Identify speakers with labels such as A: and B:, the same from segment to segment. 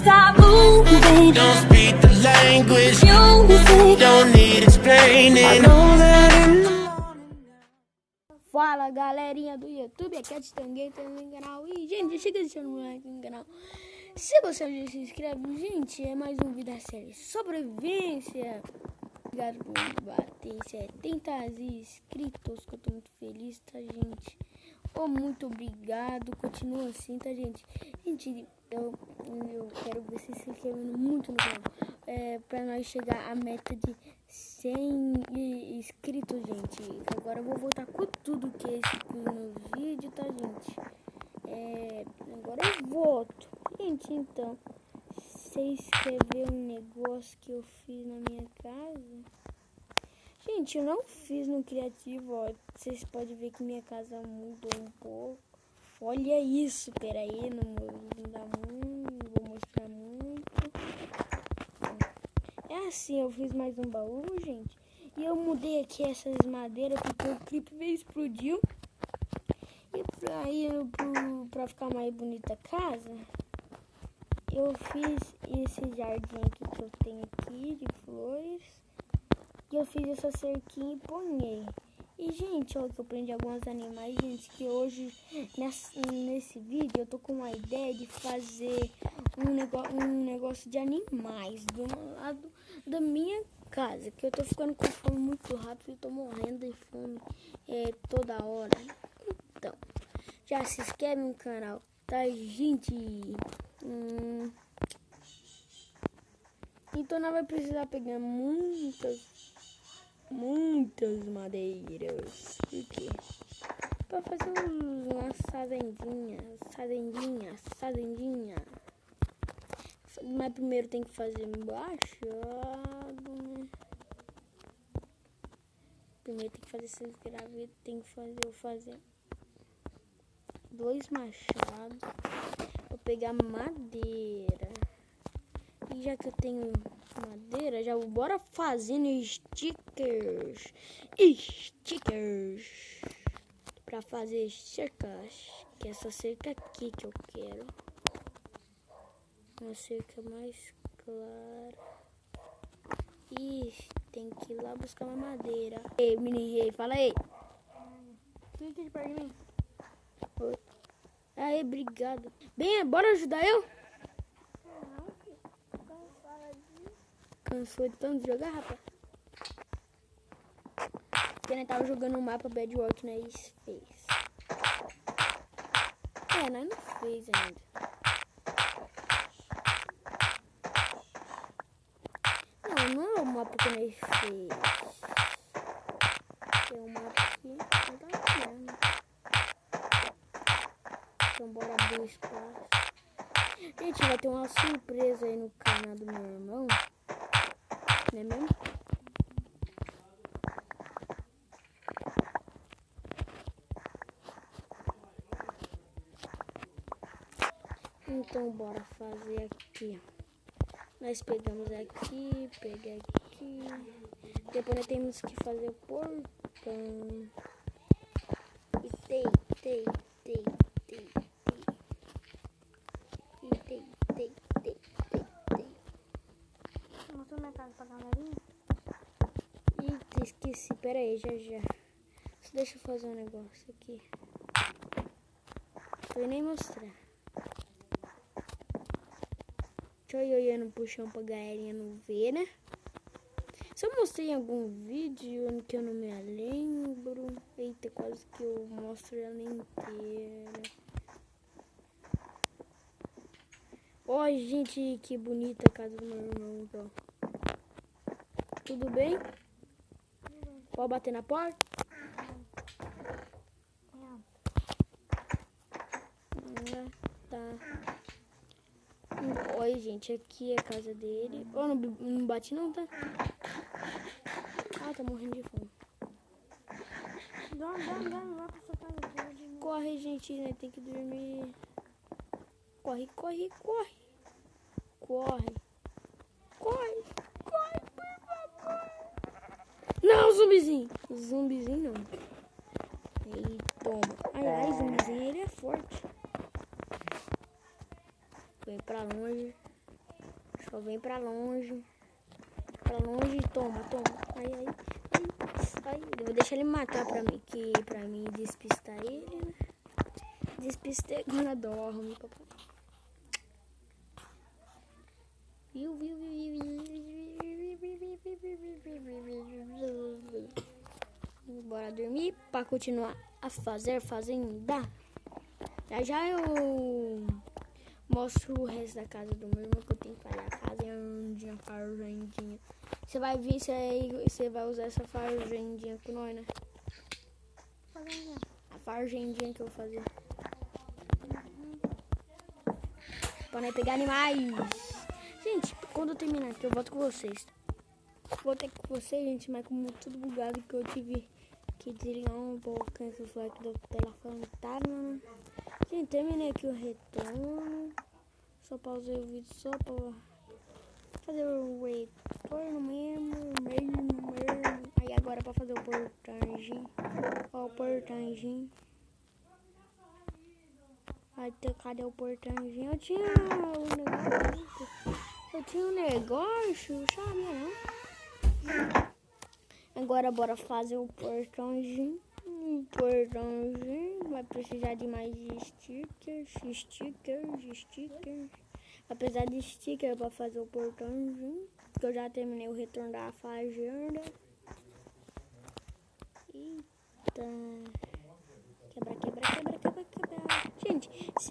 A: stop moving.
B: Don't speak the language. Music don't need explaining. I know that in the morning.
C: Fala galerinha do YouTube, aqui é a Titangueta no canal. E gente, chega deixando um like no canal. Se você já se inscreve, gente, é mais um vídeo da série Sobrevivência. Obrigado por bater 70 inscritos, que eu tô muito feliz, tá, gente? Oh, muito obrigado, continua assim, tá, gente? Gente, eu quero ver vocês se inscrevendo muito no canal, pra nós chegar à meta de 100 inscritos, gente. Agora eu vou voltar com tudo que é no vídeo, tá, gente? Agora eu volto. Gente, então, vocês querem ver um negócio que eu fiz na minha casa? Gente, eu não fiz no criativo, ó. Vocês podem ver que minha casa mudou um pouco. Olha isso, peraí, não dá muito, não vou mostrar muito. É assim, eu fiz mais um baú, gente. E eu mudei aqui essas madeiras porque o clipe veio explodiu. E pra ficar mais bonita a casa, eu fiz esse jardim aqui que eu tenho aqui de flores. E eu fiz essa cerquinha e ponhei. E, gente, ó, que eu prendi alguns animais, gente, que hoje, nesse vídeo, eu tô com uma ideia de fazer um negócio de animais do lado da minha casa. Que eu tô ficando com fome muito rápido e tô morrendo de fome toda hora. Então, já se inscreve no canal, tá, gente? Então, nós vai precisar pegar muitas madeiras. Por quê? Pra fazer umas fazendinha. Mas primeiro tem que fazer machado, né? Primeiro tem que fazer esses gravetos, tem que fazer 2 machados. Vou pegar madeira. E já que eu tenho madeira, já bora fazendo stickers pra fazer cercas, que é essa cerca aqui que eu quero, uma cerca mais clara. E tem que ir lá buscar uma madeira. Ei, mini rei, fala aí. Fica de perto de mim. Aí, obrigado. Bem, bora ajudar eu? Cansou de tanto jogar, rapaz? Porque nós tava jogando um mapa Bedrock, nós fez. Nós não fez ainda. Não é o mapa que nós fez. É um mapa que não tá vendo. Então bora abrir o espaço. Gente, vai ter uma surpresa aí no canal do meu irmão. Não é mesmo? Então bora fazer aqui. Nós pegamos aqui, pega aqui. Depois nós temos que fazer o portão. E tem. Mostrou minha casa pra galerinha? Eita, esqueci. Pera aí, já. Só deixa eu fazer um negócio aqui. Vou nem mostrar. Deixa eu ir no puxão pra galerinha não ver, né? Se eu mostrei em algum vídeo que eu não me lembro. Eita, quase que eu mostro ela inteira. Ó, gente, que bonita a casa do meu irmão, então. Tudo bem? Pode bater na porta? Tá. Oi, gente, aqui é a casa dele. Oh, não bate não, tá? Ah, tá morrendo de fome. Corre, gente, né? Tem que dormir. Corre, por favor. Não, zumbizinho. Zumbizinho não. Aí, toma. Ai, zumbizinho, ele é forte. Foi pra longe. Só vem pra longe. Pra longe e toma. Ai. Eu vou deixar ele matar pra mim despistar ele, né? Despistei quando dorme, papai. Bora dormir pra continuar a fazer fazenda. Já eu mostro o resto da casa do meu irmão, que eu tenho que fazer a fazendinha. Você vai vir, você vai usar essa fazendinha com nós, né? A fazendinha que eu vou fazer. Pra nós pegar animais. Gente, quando eu terminar aqui, eu volto com vocês. Vou ter com vocês, gente, mas como tudo bugado que eu tive que desligar um pouco esse flash do telefone fantasma. Gente, terminei aqui o retorno. Só pausei o vídeo só pra fazer o retorno mesmo. Aí agora pra fazer o portãozinho. Ó, o portãozinho. Aí, cadê o portãozinho? Eu tinha um negócio, sabia não? Agora bora fazer o portãozinho. Vai precisar de mais stickers. Vai precisar de sticker pra fazer o portãozinho. Porque eu já terminei o retorno da fazenda. Eita. Quebra. Gente, se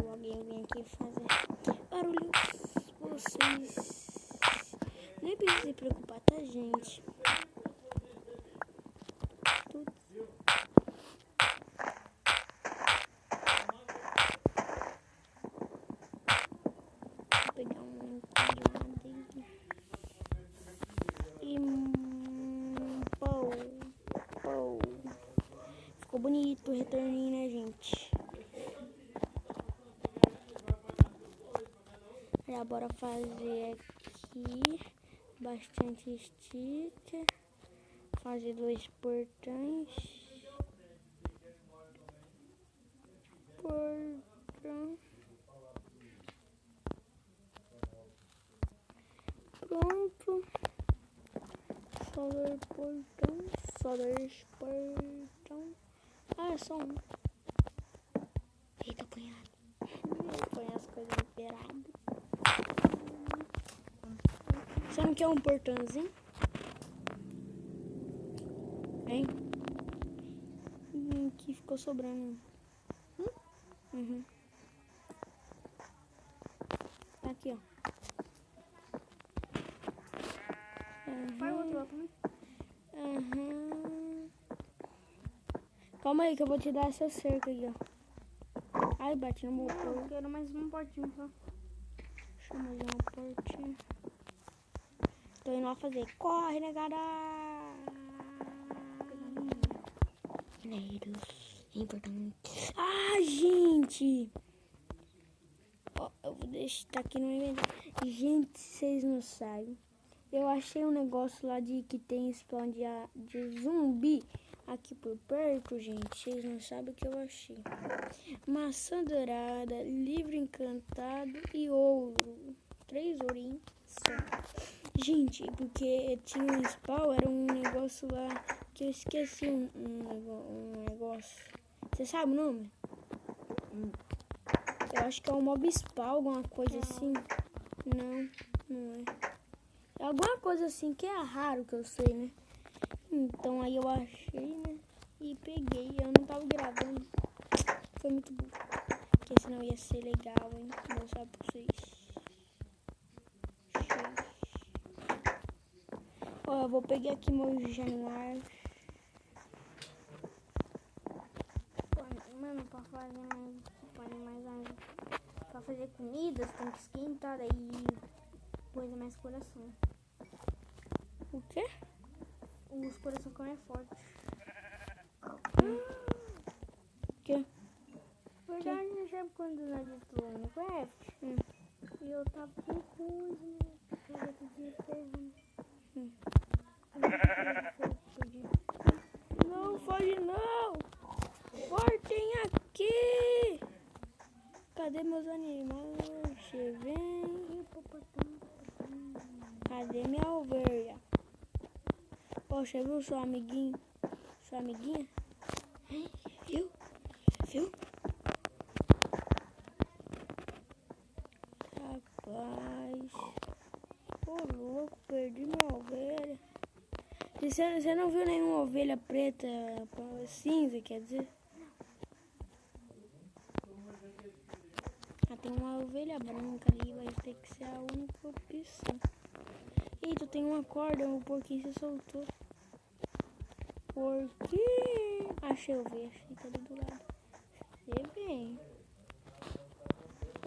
C: alguém vem aqui fazer barulho, vocês nem precisam se preocupar, tá, gente? Vou pegar um de madeira. E ficou bonito o retorninho, né, gente? Já bora fazer aqui bastante sticker. Fazer 2 portões. Pronto. Só 2 portões. Ah, é só um. Eita, cunhado. Põe as coisas emperadas. Você não quer um portãozinho? Hein? Aqui ficou sobrando. Uhum. Aqui, ó.
A: Vai outro lá também.
C: Calma aí que eu vou te dar essa cerca aí, ó. Ai, bate no motor.
A: Eu quero mais um portinho só.
C: Deixa eu fazer uma portinha. Tô indo lá fazer. Corre, negada! Mineiros. É importante. Ah, gente! Ó, eu vou deixar tá aqui no inventário. Gente, vocês não sabem. Eu achei um negócio lá que tem spawn de zumbi aqui por perto, gente. Vocês não sabem o que eu achei. Maçã dourada, livro encantado e ouro. 3 ourinhos só. Gente, porque tinha um spawn, era um negócio lá que eu esqueci um negócio. Você sabe o nome? Eu acho que é um mob spawn, alguma coisa assim. Não é. É alguma coisa assim que é raro que eu sei, né? Então aí eu achei, né? E peguei. Eu não tava gravando. Foi muito bom. Porque senão ia ser legal, hein? Vou mostrar pra vocês. Ó, eu vou pegar aqui meu januário.
A: Mano, pra fazer pra fazer comida, você tem que esquentar daí coisa mais coração.
C: O quê?
A: Os coração ficam mais fortes.
C: O quê?
A: Verdade, não sabe quando nós entramos no Minecraft? E eu tava com coisa, né? Eu podia ferro.
C: Não, foge não! Voltem aqui! Cadê meus animais? Você vem. Cadê minha ovelha? Poxa, viu seu amiguinho? Sua amiguinha? Viu? Viu? Rapaz. Ô, louco, perdi minha ovelha. Você não viu nenhuma ovelha preta, cinza, quer dizer? Ah, tem uma ovelha branca ali, vai ter que ser a única opção. Eita, tem uma corda, o porquinho se soltou. Porquinho. Achei a ovelha, achei que ali do lado. Você vem.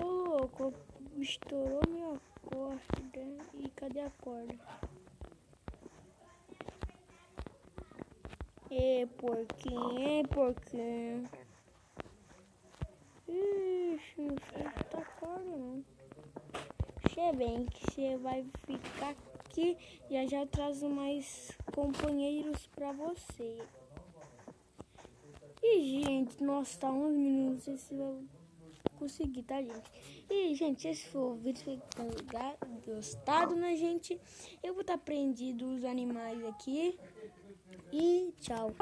C: Ô, louco, estourou minha corda. E cadê a corda? Porquinho, porquinho. Ixi, não sei se tá corda não. Você vem que você vai ficar aqui e já trago mais companheiros pra você. E, gente, nossa, tá 11 minutos, não sei se vai conseguir, tá, gente? E, gente, esse foi o vídeo, se vocês gostado, né, gente? Eu vou estar prendido os animais aqui. E tchau.